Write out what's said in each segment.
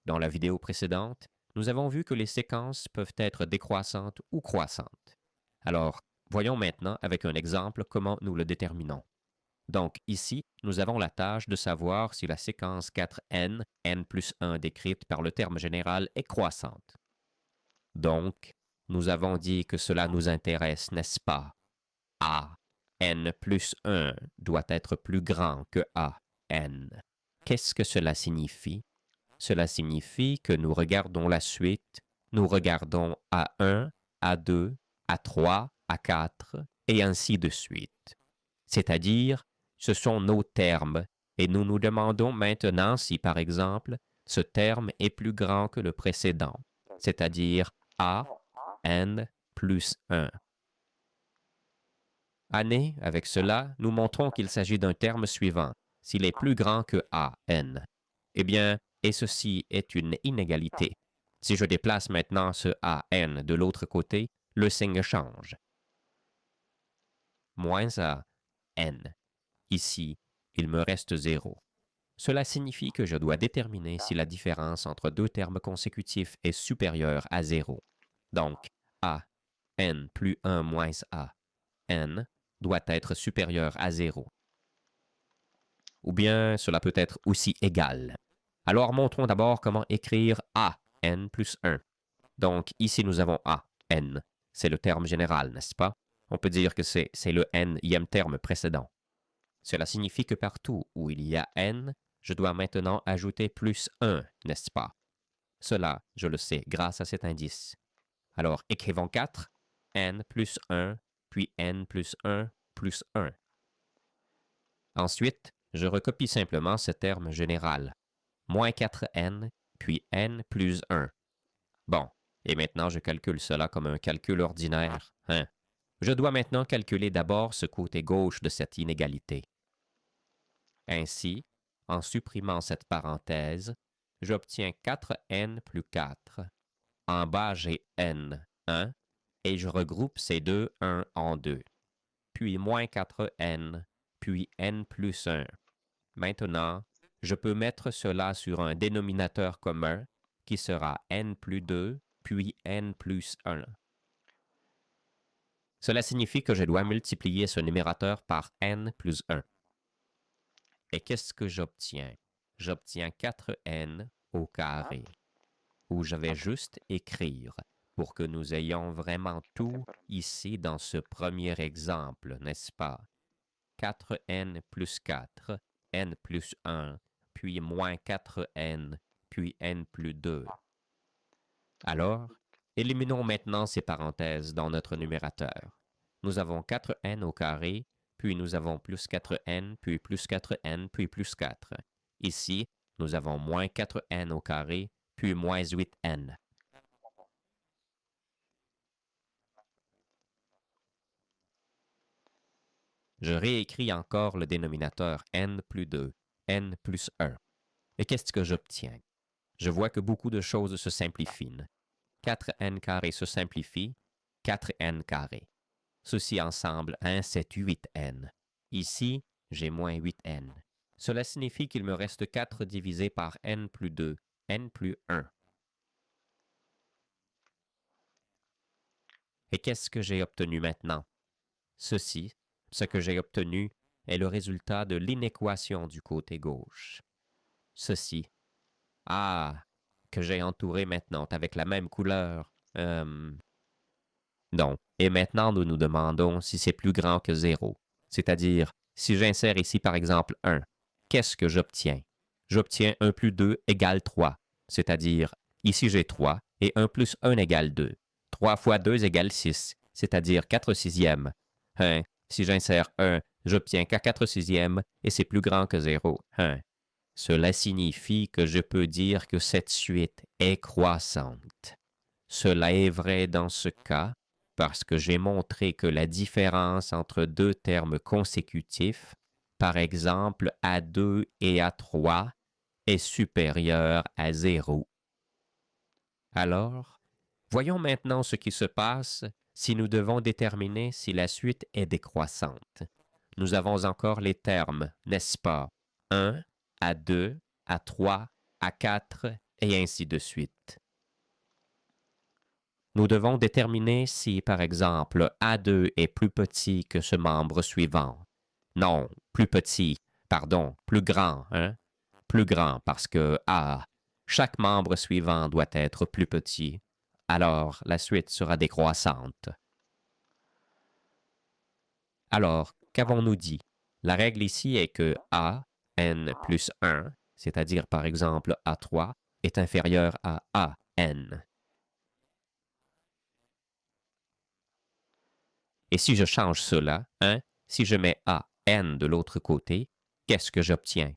Dans la vidéo précédente, nous avons vu que les séquences peuvent être décroissantes ou croissantes. Alors, voyons maintenant avec un exemple comment nous le déterminons. Donc ici, nous avons la tâche de savoir si la séquence 4n, n plus 1 décrite par le terme général est croissante. Donc, nous avons dit que cela nous intéresse, n'est-ce pas? A, n plus 1 doit être plus grand que A, n. Qu'est-ce que cela signifie? Cela signifie que nous regardons la suite, nous regardons A1, A2, A3, A4, et ainsi de suite. C'est-à-dire, ce sont nos termes, et nous nous demandons maintenant si, par exemple, ce terme est plus grand que le précédent, c'est-à-dire A, n plus 1. Année, avec cela, nous montrons qu'il s'agit d'un terme suivant, s'il est plus grand que A, n. Eh bien, et ceci est une inégalité. Si je déplace maintenant ce A, n de l'autre côté, le signe change. Moins A, n. Ici, il me reste 0. Cela signifie que je dois déterminer si la différence entre deux termes consécutifs est supérieure à 0. Donc, A, n plus 1 moins A, n doit être supérieur à 0. Ou bien cela peut être aussi égal. Alors montrons d'abord comment écrire A, n plus 1. Donc ici nous avons A, n. C'est le terme général, n'est-ce pas? On peut dire que c'est le n-ième terme précédent. Cela signifie que partout où il y a n, je dois maintenant ajouter plus 1, n'est-ce pas? Cela, je le sais grâce à cet indice. Alors écrivons 4, n plus 1, puis n plus 1, plus 1. Ensuite, je recopie simplement ce terme général. Moins 4n, puis n plus 1. Bon, et maintenant je calcule cela comme un calcul ordinaire. Je dois maintenant calculer d'abord ce côté gauche de cette inégalité. Ainsi, en supprimant cette parenthèse, j'obtiens 4n plus 4. En bas, j'ai n, 1, et je regroupe ces deux 1 en 2. Puis moins 4n, puis n plus 1. Maintenant, je peux mettre cela sur un dénominateur commun qui sera n plus 2, puis n plus 1. Cela signifie que je dois multiplier ce numérateur par n plus 1. Et qu'est-ce que j'obtiens? J'obtiens 4n au carré, où je vais juste écrire pour que nous ayons vraiment tout ici dans ce premier exemple, n'est-ce pas? 4n plus 4, n plus 1, puis moins 4n, puis n plus 2. Alors, éliminons maintenant ces parenthèses dans notre numérateur. Nous avons 4n au carré, puis nous avons plus 4n, puis plus 4n, puis plus 4. Ici, nous avons moins 4n au carré, puis moins 8n. Je réécris encore le dénominateur n plus 2, n plus 1. Et qu'est-ce que j'obtiens? Je vois que beaucoup de choses se simplifient. 4n carré se simplifie, 4n carré. Ceci ensemble, 1, c'est 8n. Ici, j'ai moins 8n. Cela signifie qu'il me reste 4 divisé par n plus 2, n plus 1. Et qu'est-ce que j'ai obtenu maintenant? Ceci, ce que j'ai obtenu, est le résultat de l'inéquation du côté gauche. Ceci, que j'ai entouré maintenant avec la même couleur. Non. Et maintenant, nous nous demandons si c'est plus grand que 0. C'est-à-dire, si j'insère ici par exemple 1, qu'est-ce que j'obtiens? J'obtiens 1 plus 2 égale 3. C'est-à-dire, ici j'ai 3 et 1 plus 1 égale 2. 3 fois 2 égale 6, c'est-à-dire 4 sixièmes. Si j'insère 1, j'obtiens qu'à 4 sixièmes et c'est plus grand que 0. Cela signifie que je peux dire que cette suite est croissante. Cela est vrai dans ce cas parce que j'ai montré que la différence entre deux termes consécutifs, par exemple A2 et A3, est supérieure à 0. Alors, voyons maintenant ce qui se passe si nous devons déterminer si la suite est décroissante. Nous avons encore les termes, n'est-ce pas? 1, A2, A3, A4 et ainsi de suite. Nous devons déterminer si, par exemple, A2 est plus petit que ce membre suivant. Non, plus petit, pardon, plus grand, hein? Plus grand parce que A, chaque membre suivant doit être plus petit. Alors, la suite sera décroissante. Alors, qu'avons-nous dit? La règle ici est que A, n plus 1, c'est-à-dire par exemple A3, est inférieur à A, n. Et si je change cela, hein, si je mets A, n de l'autre côté, qu'est-ce que j'obtiens?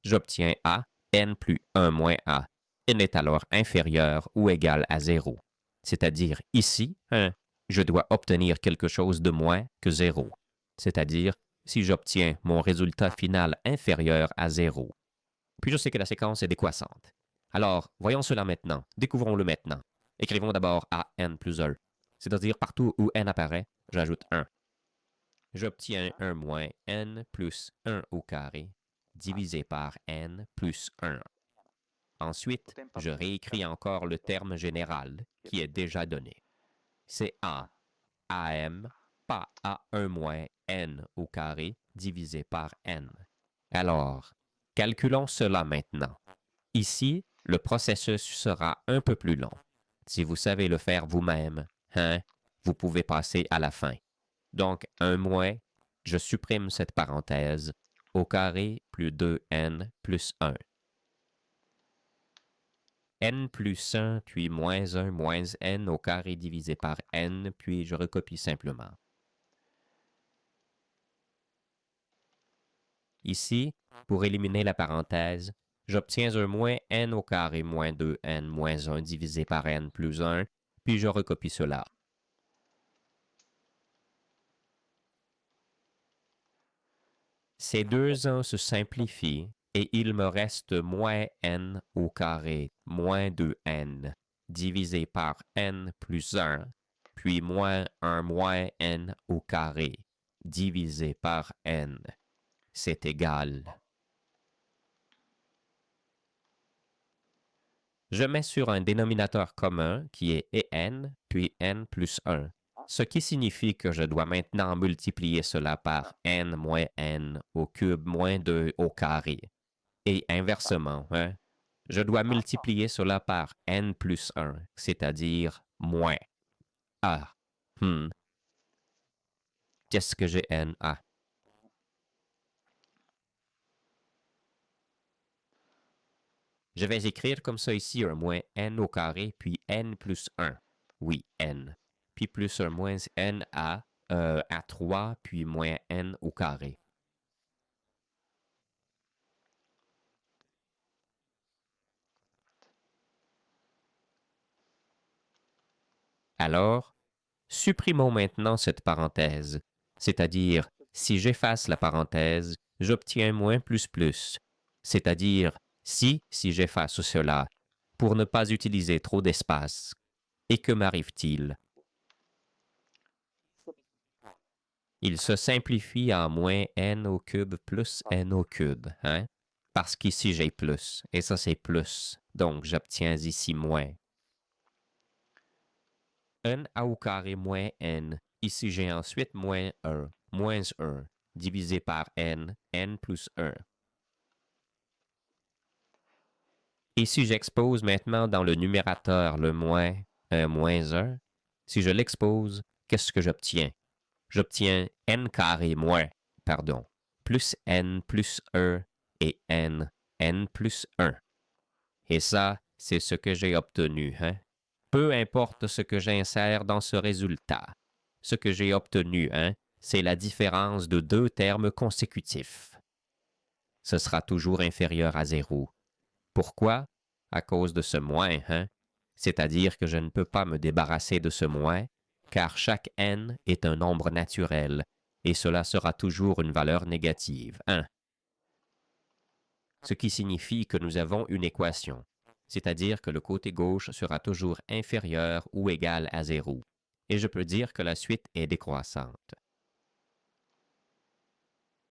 J'obtiens A, n plus 1 moins A. N est alors inférieur ou égal à 0. C'est-à-dire ici, hein, je dois obtenir quelque chose de moins que 0. C'est-à-dire si j'obtiens mon résultat final inférieur à 0. Puis je sais que la séquence est décroissante. Alors, voyons cela maintenant. Découvrons-le maintenant. Écrivons d'abord A, n plus 1. C'est-à-dire partout où n apparaît, j'ajoute 1. J'obtiens 1 moins n plus 1 au carré divisé par n plus 1. Ensuite, je réécris encore le terme général qui est déjà donné. C'est A, AM, pas A1 moins n au carré divisé par n. Alors, calculons cela maintenant. Ici, le processus sera un peu plus long. Si vous savez le faire vous-même, hein, vous pouvez passer à la fin. Donc, 1 moins, je supprime cette parenthèse, au carré plus 2n plus 1. N plus 1, puis moins 1 moins n au carré divisé par n, puis je recopie simplement. Ici, pour éliminer la parenthèse, j'obtiens un moins n au carré moins 2n moins 1 divisé par n plus 1, puis je recopie cela. Ces deux 1 se simplifient et il me reste moins n au carré moins 2n divisé par n plus 1, puis moins 1 moins n au carré divisé par n. C'est égal. Je mets sur un dénominateur commun qui est n, puis n plus 1, ce qui signifie que je dois maintenant multiplier cela par n moins n au cube moins 2 au carré. Et inversement, hein, je dois multiplier cela par n plus 1, c'est-à-dire moins. Ah, qu'est-ce que j'ai n? Ah. Je vais écrire comme ça ici un moins n au carré, puis n plus 1. Oui, n. Puis plus un moins n à 3, puis moins n au carré. Alors, supprimons maintenant cette parenthèse, c'est-à-dire, si j'efface la parenthèse, j'obtiens moins plus plus, c'est-à-dire, si j'efface cela, pour ne pas utiliser trop d'espace. Et que m'arrive-t-il? Il se simplifie en moins n au cube plus n au cube, hein? Parce qu'ici j'ai plus, et ça c'est plus, donc j'obtiens ici moins. N au carré moins n, ici j'ai ensuite moins 1, divisé par n, n plus 1. Et si j'expose maintenant dans le numérateur le moins 1, si je l'expose, qu'est-ce que j'obtiens? J'obtiens n carré moins, plus n plus 1 et n plus 1. Et ça, c'est ce que j'ai obtenu, hein? Peu importe ce que j'insère dans ce résultat. Ce que j'ai obtenu, hein, c'est la différence de deux termes consécutifs. Ce sera toujours inférieur à 0. Pourquoi? À cause de ce moins, hein? C'est-à-dire que je ne peux pas me débarrasser de ce moins, car chaque n est un nombre naturel, et cela sera toujours une valeur négative, 1. Ce qui signifie que nous avons une équation, c'est-à-dire que le côté gauche sera toujours inférieur ou égal à 0, et je peux dire que la suite est décroissante.